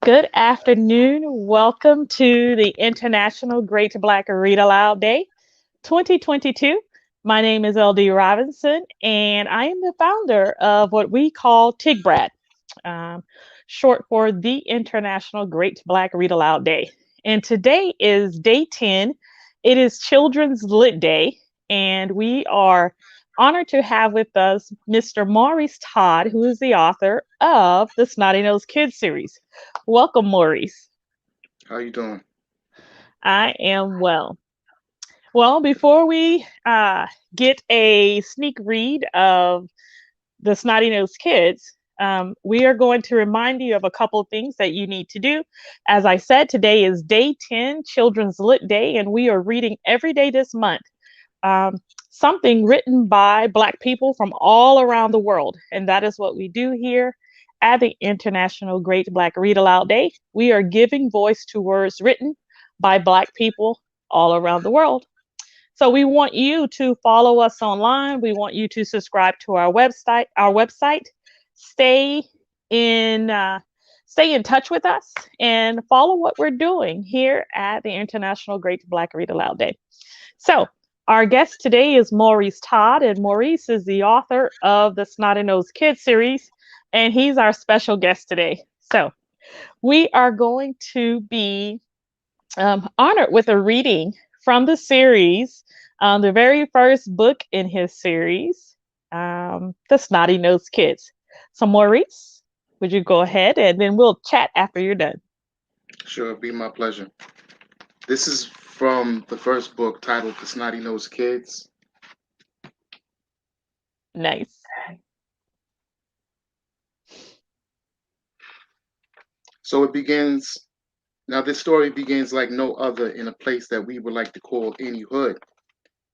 Good afternoon. Welcome to the International Great Black Read Aloud Day 2022. My name is LD Robinson, and I am the founder of what we call TIGBRAD, um, short for the International Great Black Read Aloud Day. And today is day 10. It is Children's Lit Day, and we are honored to have with us Mr. Maurice Todd, who is the author of the Snotty Nosed Kids series. Welcome, Maurice. How you doing? I am well. Well, before we get a sneak read of the Snotty Nosed Kids, we are going to remind you of a couple of things that you need to do. As I said, today is day 10, Children's Lit Day, and we are reading every day this month um, something written by Black people from all around the world. And that is what we do here at the International Great Black Read Aloud Day. We are giving voice to words written by Black people all around the world. So we want you to follow us online. We want you to subscribe to our website. Stay in stay in touch with us and follow what we're doing here at the International Great Black Read Aloud Day. So our guest today is Maurice Todd, and Maurice is the author of the Snotty Nosed Kids series, and he's our special guest today. So we are going to be honored with a reading from the series, the very first book in his series, The Snotty Nosed Kids. So, Maurice, would you go ahead and then we'll chat after you're done? Sure, it'd be my pleasure. This is from the first book titled The Snotty Nosed Kids. Nice. So it begins. Now, this story begins like no other in a place that we would like to call any hood.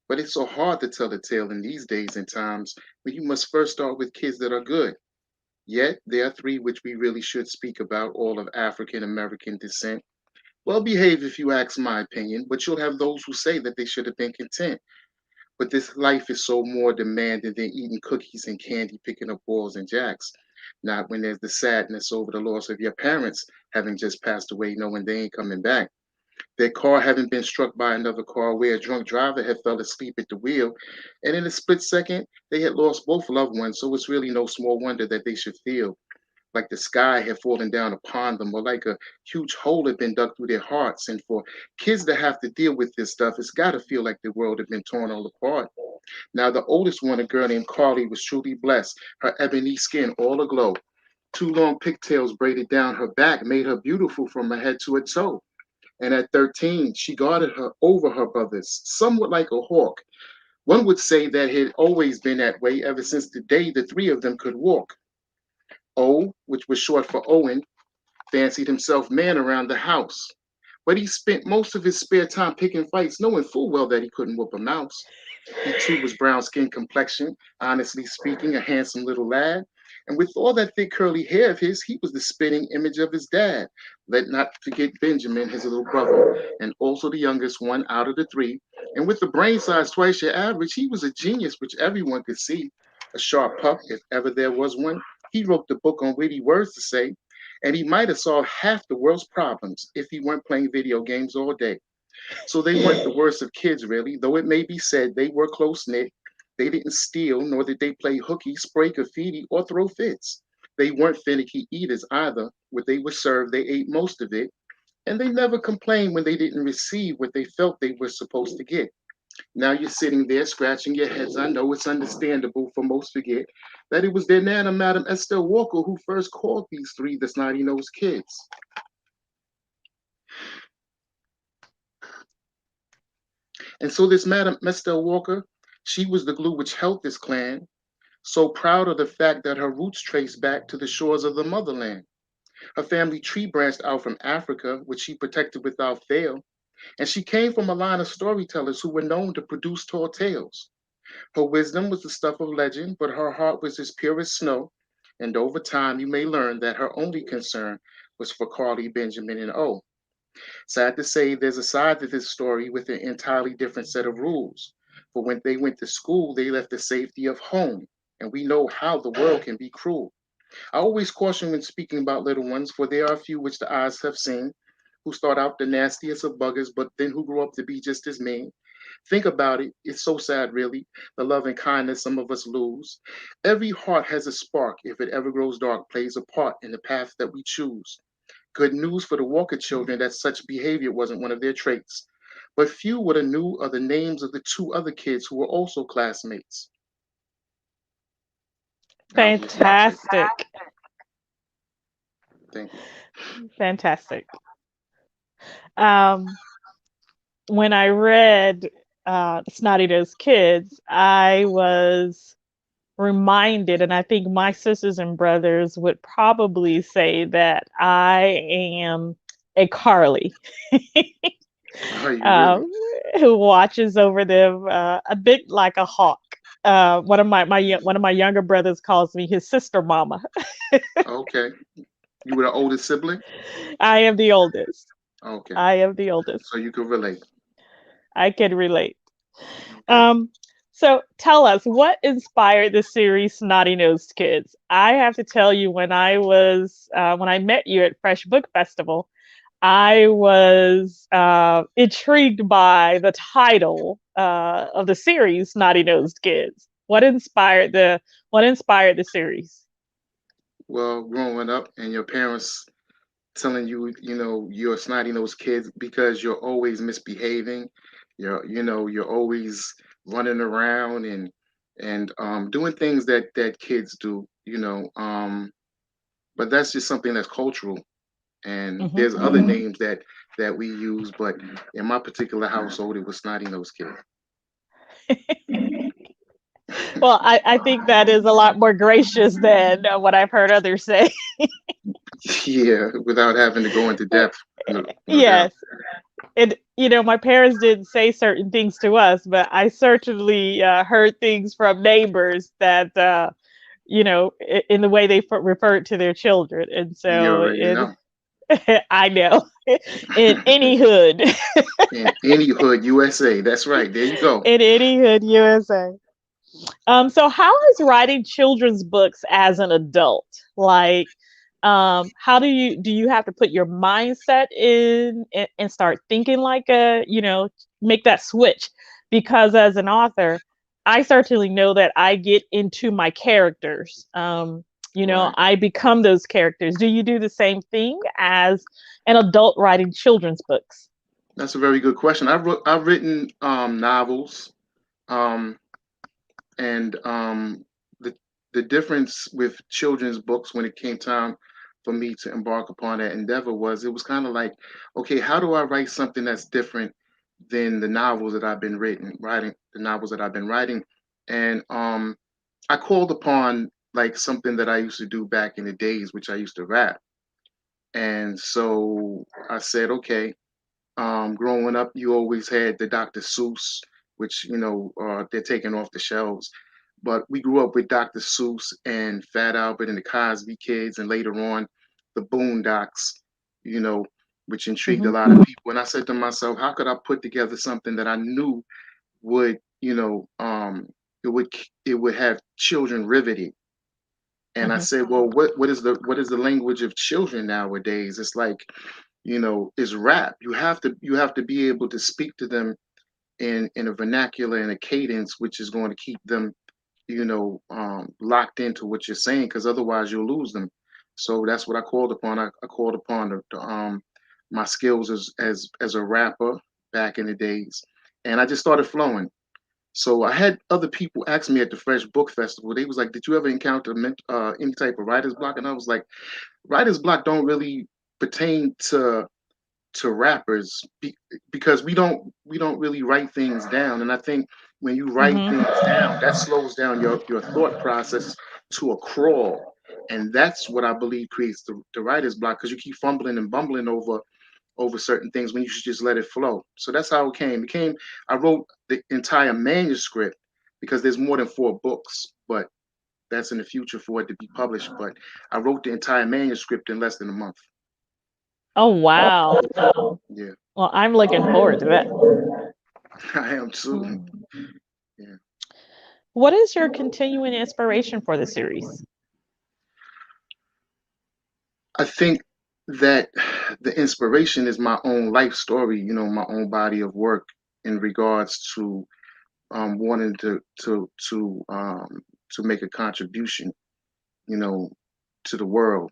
But it's so hard to tell a tale in these days and times when you must first start with kids that are good. Yet, there are three which we really should speak about, all of African American descent. Well behaved if you ask my opinion, but you'll have those who say that they should have been content. But this life is so more demanding than eating cookies and candy, picking up balls and jacks. Not when there's the sadness over the loss of your parents having just passed away, knowing they ain't coming back. Their car having been struck by another car where a drunk driver had fell asleep at the wheel, and in a split second, they had lost both loved ones, so it's really no small wonder that they should feel like the sky had fallen down upon them, or like a huge hole had been dug through their hearts. And for kids that have to deal with this stuff, it's got to feel like the world had been torn all apart. Now, the oldest one, a girl named Carly, was truly blessed, her ebony skin all aglow. Two long pigtails braided down her back made her beautiful from her head to her toe. And at 13, she guarded her over her brothers, somewhat like a hawk. One would say that it had always been that way ever since the day the three of them could walk. O, which was short for Owen, fancied himself man around the house. But he spent most of his spare time picking fights, knowing full well that he couldn't whoop a mouse. He too was brown skin complexion, honestly speaking, a handsome little lad. And with all that thick curly hair of his, he was the spitting image of his dad. Let not forget Benjamin, his little brother, and also the youngest one out of the three. And with a brain size twice your average, he was a genius which everyone could see. A sharp pup, if ever there was one. He wrote the book on witty words to say, and he might have solved half the world's problems if he weren't playing video games all day. So they weren't the worst of kids, really, though it may be said they were close knit. They didn't steal, nor did they play hooky, spray graffiti, or throw fits. They weren't finicky eaters either. What they were served, they ate most of it, and they never complained when they didn't receive what they felt they were supposed to get. Now you're sitting there scratching your heads. I know it's understandable, for most forget that it was their Nana, Madam Estelle Walker, who first called these three the snotty nosed kids. And so this Madam Estelle Walker, she was the glue which held this clan, so proud of the fact that her roots trace back to the shores of the motherland. Her family tree branched out from Africa, which she protected without fail, and she came from a line of storytellers who were known to produce tall tales. Her wisdom was the stuff of legend, but her heart was as pure as snow, and over time you may learn that her only concern was for Carly, Benjamin, and O. Sad to say, there's a side to this story with an entirely different set of rules. For when they went to school, they left the safety of home, and we know how the world can be cruel. I always caution when speaking about little ones, for there are a few which the eyes have seen, who start out the nastiest of buggers, but then who grow up to be just as mean. Think about it. It's so sad, really, the love and kindness some of us lose. Every heart has a spark, if it ever grows dark, plays a part in the path that we choose. Good news for the Walker children that such behavior wasn't one of their traits. But few would have knew of the names of the two other kids who were also classmates. I'll stop right there. Fantastic. Thank you. Fantastic. Um, when I read Snotty Nosed Kids, I was reminded, and I think my sisters and brothers would probably say that I am a Carly. Are you really? um, who watches over them a bit like a hawk. One of my younger brothers calls me his sister mama. Okay. You were the oldest sibling? I am the oldest. Okay. I am the oldest. So you could relate. I can relate. Okay. Um, so tell us what inspired the series Snotty Nosed Kids. I have to tell you, when I met you at Fresh Book Festival, I was intrigued by the title of the series Snotty Nosed Kids. What inspired the series? Well, growing up and your parents telling you, you're snotty nosed kids because you're always misbehaving. You're always running around and doing things that kids do. But that's just something that's cultural. And Hmm. there's other names that we use, but in my particular household, it was snotty nosed kid. Well, I think that is a lot more gracious than what I've heard others say. Yeah, without having to go into depth, no doubt. Yes. And my parents didn't say certain things to us, but I certainly heard things from neighbors that in the way they referred to their children. And You so already know. I know, in any hood, In any hood, USA. That's right. There you go. in any hood, USA. So how is writing children's books as an adult? Like, how do you have to put your mindset in and start thinking like make that switch? Because as an author, I certainly know that I get into my characters. Right. I become those characters. Do you do the same thing as an adult writing children's books? That's a very good question. I've written novels, um, and the the difference with children's books when it came time for me to embark upon that endeavor was it was kind of like, okay, how do I write something that's different than the novels that I've been writing the novels that I've been writing, and I called upon like something that I used to do back in the days, which I used to rap, and so I said, okay, growing up, you always had the Dr. Seuss, which they're taking off the shelves. But we grew up with Dr. Seuss and Fat Albert and the Cosby Kids, and later on, the Boondocks. You know, which intrigued a Hmm. lot of people. And I said to myself, how could I put together something that I knew would, it would it would have children riveted. And I Hmm. said, well, what is the language of children nowadays? It's like, is rap. You have to be able to speak to them in a vernacular and a cadence which is going to keep them, locked into what you're saying, because otherwise you'll lose them. So that's what I called upon. I called upon my skills as a rapper back in the days, and I just started flowing. So I had other people ask me at the Fresh Book Festival. They was like, "Did you ever encounter any type of writer's block?" And I was like, "Writer's block don't really pertain to rappers because we don't really write things down. And I think when you write Hmm. things down, that slows down your thought process to a crawl, and that's what I believe creates the writer's block, because you keep fumbling and bumbling over certain things when you should just let it flow. So that's how it came. I wrote the entire manuscript because there's more than 4 books, but that's in the future for it to be published. But I wrote the entire manuscript in less than a month. Oh, wow. Yeah, Well, I'm looking forward to that. I am too. Mm. Yeah. What is your continuing inspiration for the series? I think that the inspiration is my own life story, my own body of work in regards to wanting to make a contribution, you know, to the world.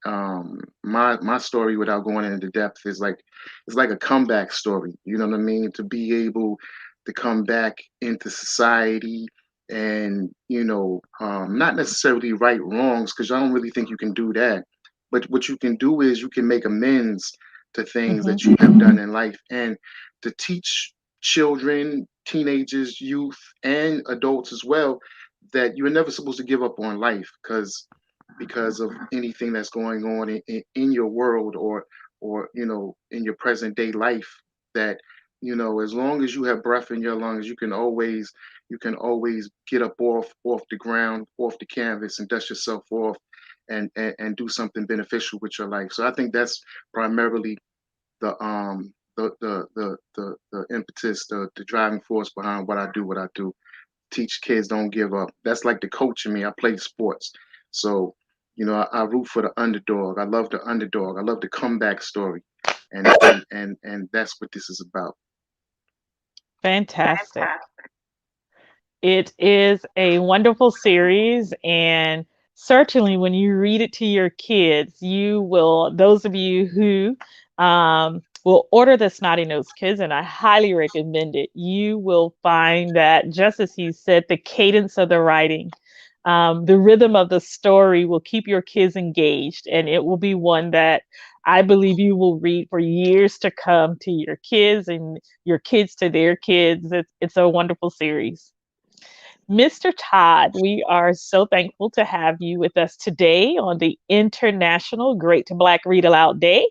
My story, without going into depth, is like it's like a comeback story. You know what I mean? To be able to come back into society and not necessarily right wrongs, because I don't really think you can do that. But what you can do is you can make amends to things Hmm. that you have done in life, and to teach children, teenagers, youth, and adults as well that you're never supposed to give up on life, because of anything that's going on in your world, or in your present day life, that as long as you have breath in your lungs, you can always get up off the ground, off the canvas, and dust yourself off, and do something beneficial with your life. So I think that's primarily the impetus, the driving force behind what I do. Teach kids don't give up. That's like the coach in me. I play sports. So, I root for the underdog. I love the underdog. I love the comeback story. And that's what this is about. Fantastic. It is a wonderful series, and certainly when you read it to your kids, you will, those of you who will order the Snotty Nose Kids, and I highly recommend it, you will find that, just as he said, the cadence of the writing, the rhythm of the story will keep your kids engaged, and it will be one that I believe you will read for years to come to your kids and your kids to their kids. It's a wonderful series. Mr. Todd, we are so thankful to have you with us today on the International Great Black Read Aloud Day.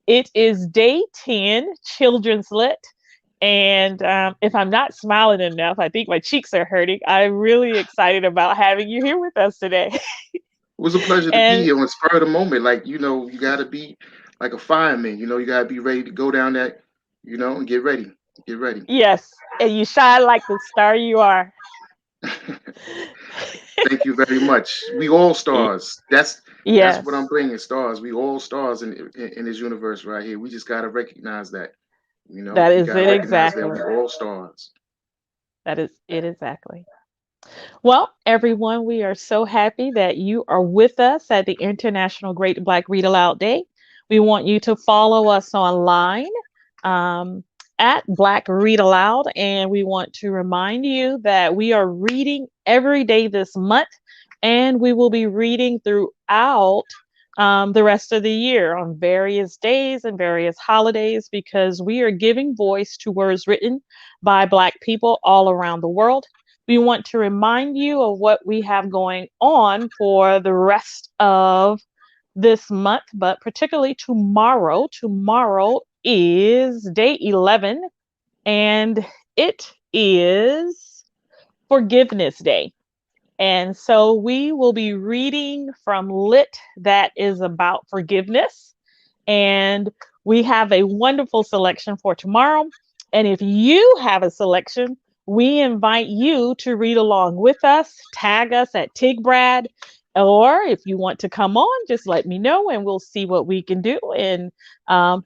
It is day 10, Children's Lit. And if I'm not smiling enough, I think my cheeks are hurting. I'm really excited about having you here with us today. It was a pleasure to be And here on spur of the moment. Like, you gotta be like a fireman, you gotta be ready to go down that, and get ready. Get ready. yes, and you shine like the star you are. Thank you very much. We all Y- stars. That's what I'm yes, bringing. Stars. We all stars in this universe right here. We just gotta recognize that. that We is gotta it recognize that we exactly. all stars. That is it exactly. Well, everyone, we are so happy that you are with us at the International Great Black Read Aloud Day. We want you to follow us online um, at Black Read Aloud, and we want to remind you that we are reading every day this month, and we will be reading throughout the rest of the year on various days and various holidays, because we are giving voice to words written by Black people all around the world. We want to remind you of what we have going on for the rest of this month, but particularly tomorrow. Tomorrow is day 11, and it is Forgiveness Day. And so we will be reading from Lit that is about forgiveness. And we have a wonderful selection for tomorrow. And if you have a selection, we invite you to read along with us. Tag us at TigBrad. Or if you want to come on, just let me know and we'll see what we can do. And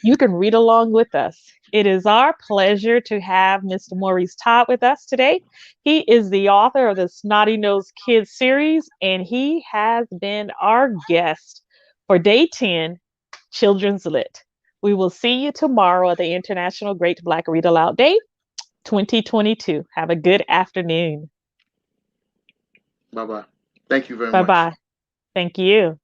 you can read along with us. It is our pleasure to have Mr. Maurice Todd with us today. He is the author of the Snotty Nosed Kids series, and he has been our guest for day 10, Children's Lit. We will see you tomorrow at the International Great Black Read Aloud Day 2022. Have a good afternoon. Bye bye. Thank you very Bye much. bye. Thank you.